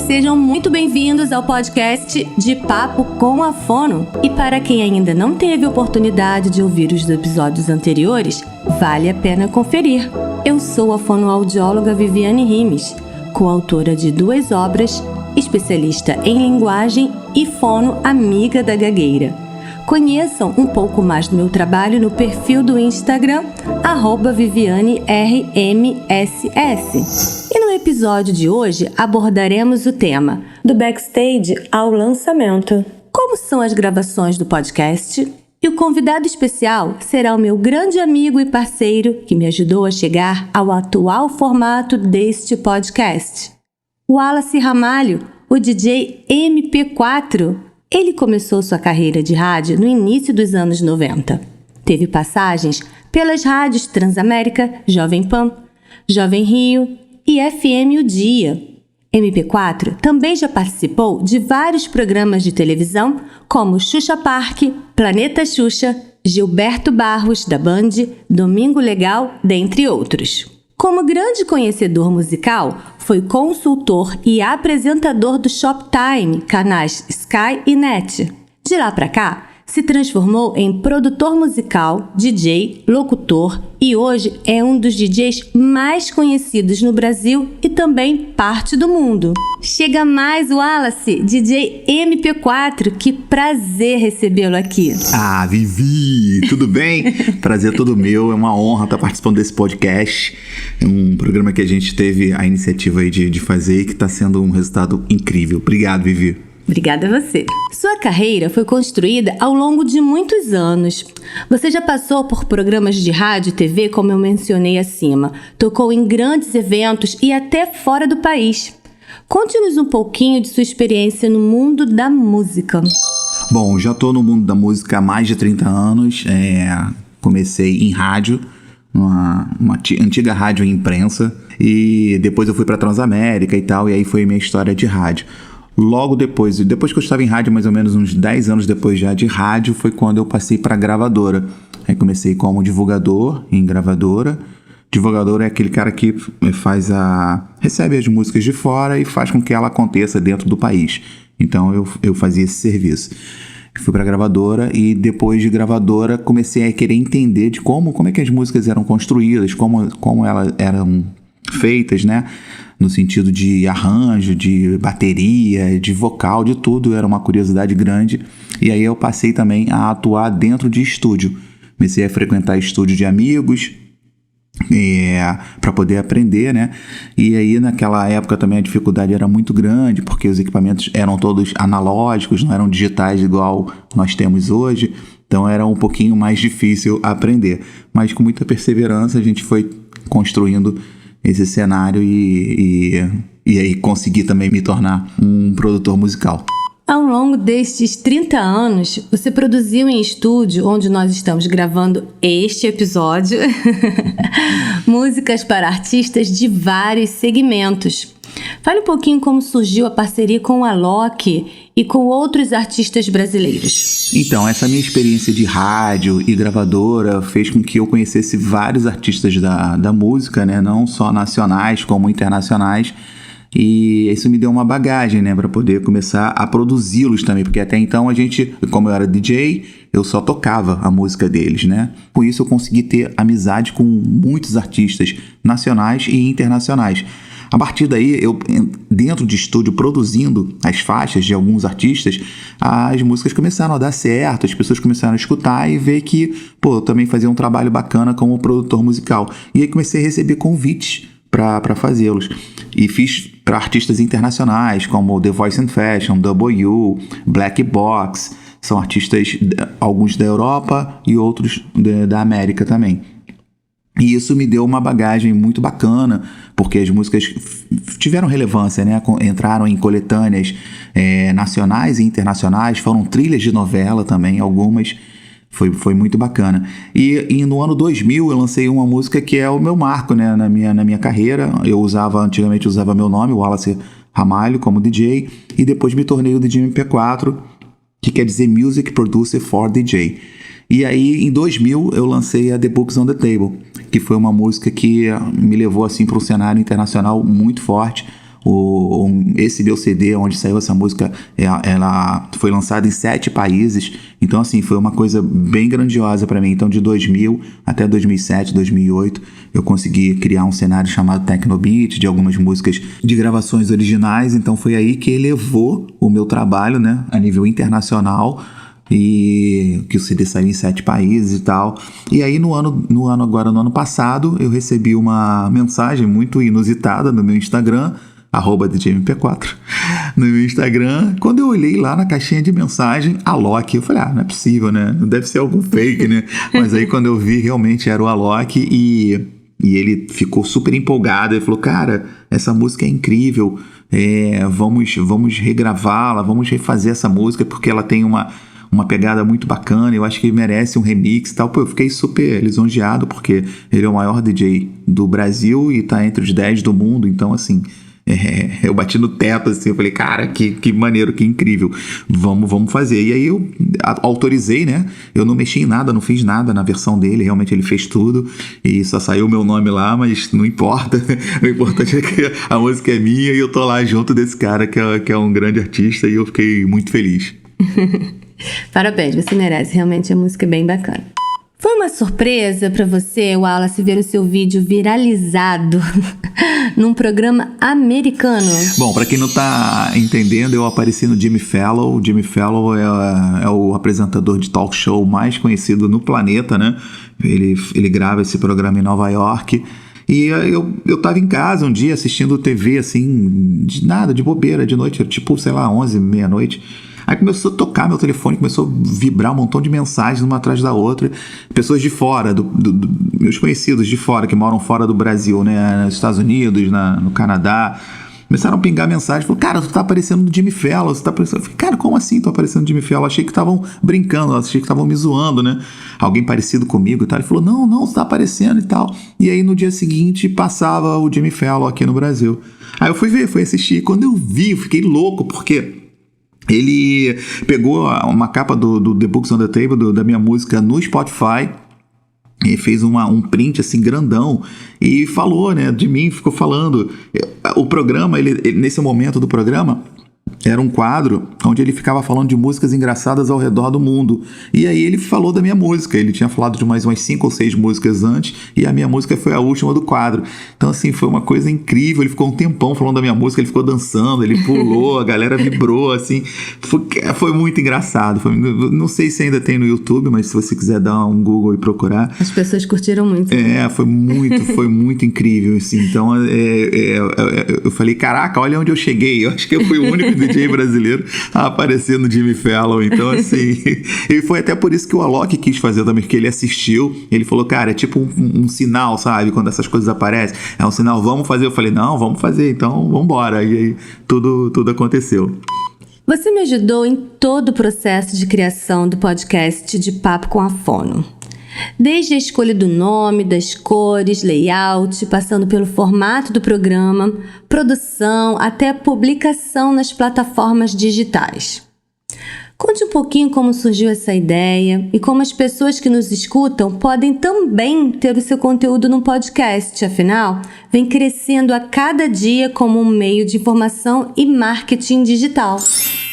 Sejam muito bem-vindos ao podcast De Papo com a Fono. E para quem ainda não teve oportunidade de ouvir os episódios anteriores, vale a pena conferir. Eu sou a fonoaudióloga Viviane Rimes, coautora de 2 obras, especialista em linguagem e fono amiga da gagueira. Conheçam um pouco mais do meu trabalho no perfil do Instagram, @VivianeRMSS. E no episódio de hoje abordaremos o tema do backstage ao lançamento. Como são as gravações do podcast? E o convidado especial será o meu grande amigo e parceiro que me ajudou a chegar ao atual formato deste podcast. Wallace Ramalho, o DJ MP4. Ele começou sua carreira de rádio no início dos anos 90. Teve passagens pelas rádios Transamérica, Jovem Pan, Jovem Rio e FM O Dia. MP4 também já participou de vários programas de televisão como Xuxa Park, Planeta Xuxa, Gilberto Barros da Band, Domingo Legal, dentre outros. Como grande conhecedor musical, foi consultor e apresentador do Shoptime, canais Sky e Net. De lá para cá, se transformou em produtor musical, DJ, locutor e hoje é um dos DJs mais conhecidos no Brasil e também parte do mundo. Chega mais, Wallace, DJ MP4, que prazer recebê-lo aqui. Vivi, tudo bem? Prazer todo meu, é uma honra estar participando desse podcast. É um programa que a gente teve a iniciativa aí de fazer e que está sendo um resultado incrível. Obrigado, Vivi. Obrigada a você. Sua carreira foi construída ao longo de muitos anos. Você já passou por programas de rádio e TV, como eu mencionei acima. Tocou em grandes eventos e até fora do país. Conte-nos um pouquinho de sua experiência no mundo da música. Bom, já estou no mundo da música há mais de 30 anos. Comecei em rádio, uma antiga rádio em imprensa. E depois eu fui para Transamérica e tal, e aí foi minha história de rádio. Logo depois que eu estava em rádio, mais ou menos uns 10 anos depois já de rádio, foi quando eu passei para gravadora. Aí comecei como divulgador em gravadora. Divulgador é aquele cara que recebe as músicas de fora e faz com que ela aconteça dentro do país. Então eu fazia esse serviço. Fui para gravadora e depois de gravadora comecei a querer entender de como é que as músicas eram construídas, como elas eram feitas, né? No sentido de arranjo, de bateria, de vocal, de tudo. Era uma curiosidade grande. E aí eu passei também a atuar dentro de estúdio. Comecei a frequentar estúdio de amigos para poder aprender, né? E aí naquela época também a dificuldade era muito grande, porque os equipamentos eram todos analógicos, não eram digitais igual nós temos hoje. Então era um pouquinho mais difícil aprender. Mas com muita perseverança a gente foi construindo esse cenário e aí consegui também me tornar um produtor musical. Ao longo destes 30 anos, você produziu em estúdio, onde nós estamos gravando este episódio, músicas para artistas de vários segmentos. Fale um pouquinho como surgiu a parceria com a Alok e com outros artistas brasileiros. Então, essa minha experiência de rádio e gravadora fez com que eu conhecesse vários artistas da música, né? Não só nacionais como internacionais. E isso me deu uma bagagem, né? Para poder começar a produzi-los também. Porque até então como eu era DJ, eu só tocava a música deles, né? Com isso eu consegui ter amizade com muitos artistas nacionais e internacionais. A partir daí, eu dentro de estúdio produzindo as faixas de alguns artistas, as músicas começaram a dar certo, as pessoas começaram a escutar e ver que, eu também fazia um trabalho bacana como produtor musical. E aí comecei a receber convites para fazê-los. E fiz para artistas internacionais como The Voice and Fashion, W, Black Box. São artistas, alguns da Europa e outros da América também. E isso me deu uma bagagem muito bacana, porque as músicas tiveram relevância, né? Entraram em coletâneas nacionais e internacionais, foram trilhas de novela também, algumas. Foi muito bacana. E no ano 2000 eu lancei uma música que é o meu marco, né? na minha carreira. Antigamente usava meu nome, Wallace Ramalho, como DJ, e depois me tornei o DJ MP4, que quer dizer Music Producer for DJ. E aí, em 2000, eu lancei a The Books on the Table, que foi uma música que me levou assim para um cenário internacional muito forte, Esse meu CD, onde saiu essa música, ela foi lançada em 7 países. Então, assim, foi uma coisa bem grandiosa para mim. Então, de 2000 até 2007, 2008, eu consegui criar um cenário chamado Technobeat, de algumas músicas de gravações originais. Então, foi aí que elevou o meu trabalho, né, a nível internacional. E que o CD saiu em 7 países e tal. E aí no ano passado, eu recebi uma mensagem muito inusitada no meu Instagram, @DJMP4, no meu Instagram. Quando eu olhei lá na caixinha de mensagem, Alok, eu falei, não é possível, né? Não deve ser algum fake, né? Mas aí quando eu vi, realmente era o Alok e ele ficou super empolgado. Ele falou, cara, essa música é incrível, vamos regravá-la, vamos refazer essa música, porque ela tem uma pegada muito bacana, eu acho que ele merece um remix e tal. Pô, eu fiquei super lisonjeado, porque ele é o maior DJ do Brasil e tá entre os 10 do mundo, então assim, eu bati no teto, assim, eu falei, cara, que maneiro, que incrível, vamos fazer. E aí eu autorizei, né, eu não mexi em nada, não fiz nada na versão dele, realmente ele fez tudo, e só saiu o meu nome lá, mas não importa, o importante é que a música é minha e eu tô lá junto desse cara que é um grande artista, e eu fiquei muito feliz. Parabéns, você merece, realmente a música é bem bacana. Foi uma surpresa pra você, Wallace, ver o seu vídeo viralizado num programa americano? Bom, pra quem não tá entendendo, eu apareci no Jimmy Fallon. O Jimmy Fallon é o apresentador de talk show mais conhecido no planeta, né? Ele grava esse programa em Nova York. E eu tava em casa um dia assistindo TV, assim, de bobeira, de noite, tipo, sei lá, 11, meia-noite. Aí começou a tocar meu telefone, começou a vibrar um montão de mensagens uma atrás da outra. Pessoas de fora, meus conhecidos de fora, que moram fora do Brasil, né? Nos Estados Unidos, no Canadá. Começaram a pingar mensagem. Falaram, cara, tu tá aparecendo no Jimmy Fallon. Você tá aparecendo... Eu falei, cara, como assim tô aparecendo no Jimmy Fallon? Achei que estavam brincando, achei que estavam me zoando, né? Alguém parecido comigo e tal. Ele falou, não, você tá aparecendo e tal. E aí no dia seguinte passava o Jimmy Fallon aqui no Brasil. Aí eu fui assistir. Quando eu vi, eu fiquei louco, porque ele pegou uma capa do The Books on the Table, da minha música, no Spotify, e fez um print assim grandão e falou, né, de mim, ficou falando. O programa, ele nesse momento do programa, era um quadro onde ele ficava falando de músicas engraçadas ao redor do mundo. E aí ele falou da minha música. Ele tinha falado de mais umas 5 ou 6 músicas antes, e a minha música foi a última do quadro. Então, assim, foi uma coisa incrível. Ele ficou um tempão falando da minha música, ele ficou dançando, ele pulou, a galera vibrou, assim. Foi muito engraçado. Não sei se ainda tem no YouTube, mas se você quiser dar um Google e procurar. As pessoas curtiram muito. Foi muito incrível, assim. Então, eu falei, caraca, olha onde eu cheguei. Eu acho que eu fui o único DJ brasileiro a aparecer no Jimmy Fallon. Então, assim, e foi até por isso que o Alok quis fazer também, porque ele assistiu, ele falou, cara, é tipo um sinal, sabe? Quando essas coisas aparecem, é um sinal, vamos fazer. Eu falei, não, vamos fazer, então vamos embora. E aí tudo aconteceu. Você me ajudou em todo o processo de criação do podcast de Papo com a Fono. Desde a escolha do nome, das cores, layout, passando pelo formato do programa, produção, até a publicação nas plataformas digitais. Conte um pouquinho como surgiu essa ideia e como as pessoas que nos escutam podem também ter o seu conteúdo no podcast, afinal, vem crescendo a cada dia como um meio de informação e marketing digital.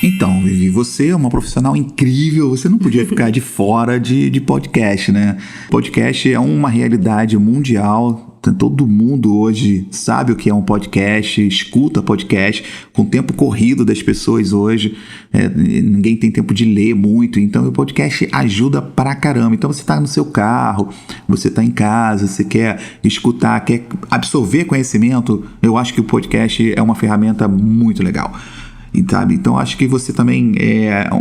Então, Vivi, você é uma profissional incrível, você não podia ficar de fora de podcast, né? Podcast é uma realidade mundial. Todo mundo hoje sabe o que é um podcast, escuta podcast, com o tempo corrido das pessoas hoje, ninguém tem tempo de ler muito, então o podcast ajuda pra caramba. Então você tá no seu carro, você tá em casa, você quer escutar, quer absorver conhecimento, eu acho que o podcast é uma ferramenta muito legal. Sabe? Então acho que você também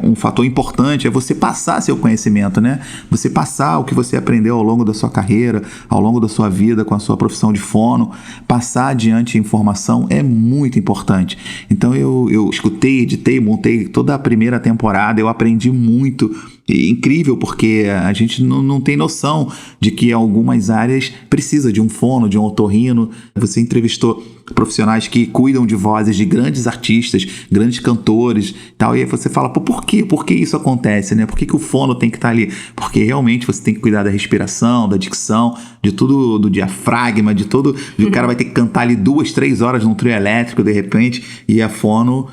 um fator importante é você passar seu conhecimento, né? Você passar o que você aprendeu ao longo da sua carreira, ao longo da sua vida com a sua profissão de fono, passar adiante a informação é muito importante. Então eu escutei, editei, montei toda a primeira temporada, eu aprendi muito incrível, porque a gente não tem noção de que algumas áreas precisa de um fono, de um otorrino. Você entrevistou profissionais que cuidam de vozes de grandes artistas, grandes cantores e tal, e aí você fala, por quê? Por que isso acontece, né? Por que o fono tem que estar ali? Porque realmente você tem que cuidar da respiração, da dicção, de tudo, do diafragma, de tudo. O cara vai ter que cantar ali 2-3 horas num trio elétrico, de repente, e a fono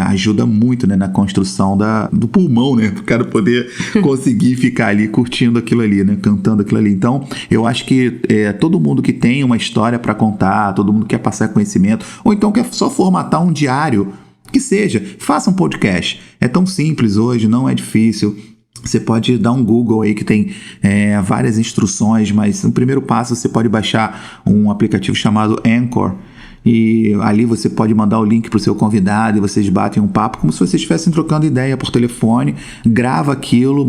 ajuda muito, né, na construção do pulmão, né? Para o cara poder conseguir ficar ali curtindo aquilo ali, né? Cantando aquilo ali. Então, eu acho que todo mundo que tem uma história para contar, todo mundo que quer passar conhecimento, ou então quer só formatar um diário, que seja, faça um podcast. É tão simples hoje, não é difícil. Você pode dar um Google aí que tem várias instruções, mas no primeiro passo você pode baixar um aplicativo chamado Anchor, e ali você pode mandar o link para o seu convidado e vocês batem um papo como se vocês estivessem trocando ideia por telefone, grava aquilo,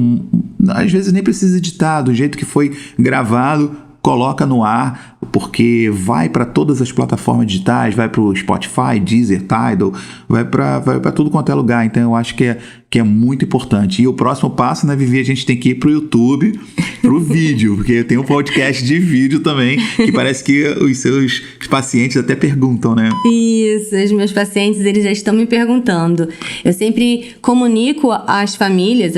às vezes nem precisa editar, do jeito que foi gravado, coloca no ar, porque vai para todas as plataformas digitais, vai para o Spotify, Deezer, Tidal, vai para tudo quanto é lugar. Então eu acho que é muito importante. E o próximo passo, né, Vivi, a gente tem que ir pro YouTube, pro vídeo, porque tem um podcast de vídeo também, que parece que os seus pacientes até perguntam, né? Isso, os meus pacientes, eles já estão me perguntando. Eu sempre comunico às famílias,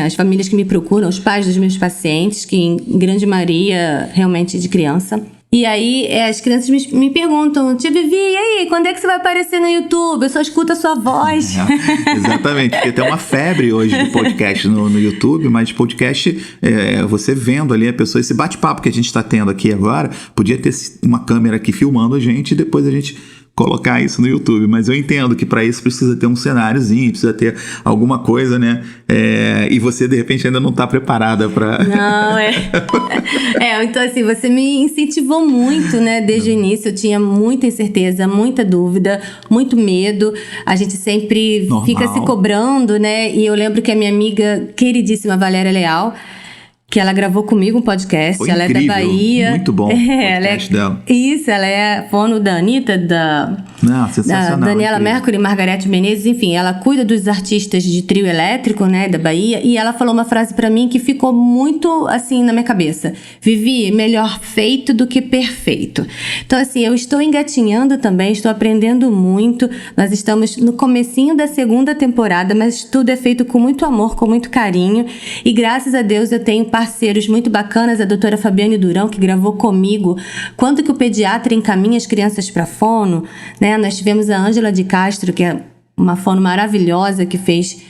as famílias que me procuram, os pais dos meus pacientes, que em grande maioria realmente de criança. E aí as crianças me perguntam, Tia Vivi, e aí, quando é que você vai aparecer no YouTube? Eu só escuto a sua voz. Exatamente, porque tem uma febre hoje de podcast no YouTube, mas podcast, você vendo ali a pessoa, esse bate-papo que a gente está tendo aqui agora, podia ter uma câmera aqui filmando a gente e depois a gente colocar isso no YouTube, mas eu entendo que para isso precisa ter um cenáriozinho, precisa ter alguma coisa, né? E você, de repente, ainda não está preparada para... Não, então assim, você me incentivou muito, né? Desde o início eu tinha muita incerteza, muita dúvida, muito medo. A gente sempre fica se cobrando, né? E eu lembro que a minha amiga queridíssima Valéria Leal, que ela gravou comigo um podcast. Foi ela incrível, é da Bahia. Muito bom o podcast dela. Isso, ela é fono da Anitta, da Daniela Mercury, Margareth Menezes, enfim, ela cuida dos artistas de trio elétrico, né, da Bahia, e ela falou uma frase pra mim que ficou muito, assim, na minha cabeça. Vivi, melhor feito do que perfeito. Então, assim, eu estou engatinhando também, estou aprendendo muito, nós estamos no comecinho da 2ª temporada, mas tudo é feito com muito amor, com muito carinho, e graças a Deus eu tenho parceiros muito bacanas, a doutora Fabiane Durão, que gravou comigo Quando que o Pediatra Encaminha as Crianças para Fono, né? Nós tivemos a Ângela de Castro, que é uma fono maravilhosa, que fez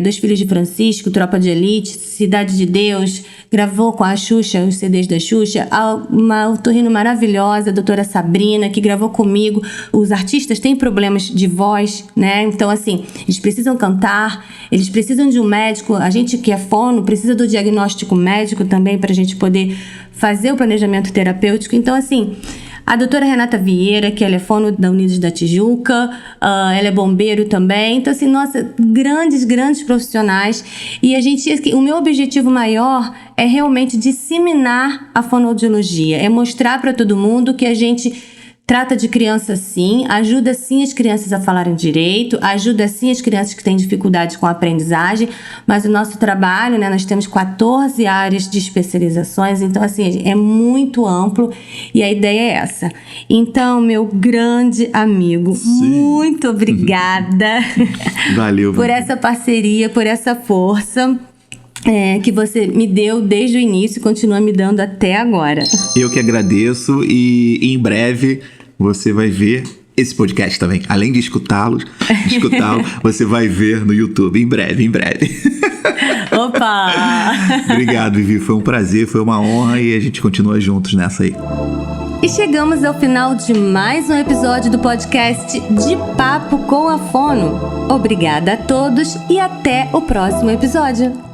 Dois Filhos de Francisco, Tropa de Elite, Cidade de Deus, gravou com a Xuxa, os CDs da Xuxa, uma otorrino maravilhosa, a doutora Sabrina, que gravou comigo. Os artistas têm problemas de voz, né? Então, assim, eles precisam cantar, eles precisam de um médico, a gente que é fono precisa do diagnóstico médico também para a gente poder fazer o planejamento terapêutico. Então, assim, a doutora Renata Vieira, que ela é fono da Unidos da Tijuca, ela é bombeiro também. Então, assim, nossa, grandes profissionais. E o meu objetivo maior é realmente disseminar a fonoaudiologia, é mostrar para todo mundo que a gente trata de criança sim, ajuda sim as crianças a falarem direito, ajuda sim as crianças que têm dificuldade com a aprendizagem, mas o nosso trabalho, né, nós temos 14 áreas de especializações, então assim, é muito amplo e a ideia é essa. Então, meu grande amigo, muito obrigada Valeu, por essa parceria, por essa força que você me deu desde o início e continua me dando até agora. Eu que agradeço e em breve você vai ver esse podcast também. Além de escutá-lo, você vai ver no YouTube em breve. Opa! Obrigado, Vivi. Foi um prazer, foi uma honra e a gente continua juntos nessa aí. E chegamos ao final de mais um episódio do podcast De Papo com a Fono. Obrigada a todos e até o próximo episódio.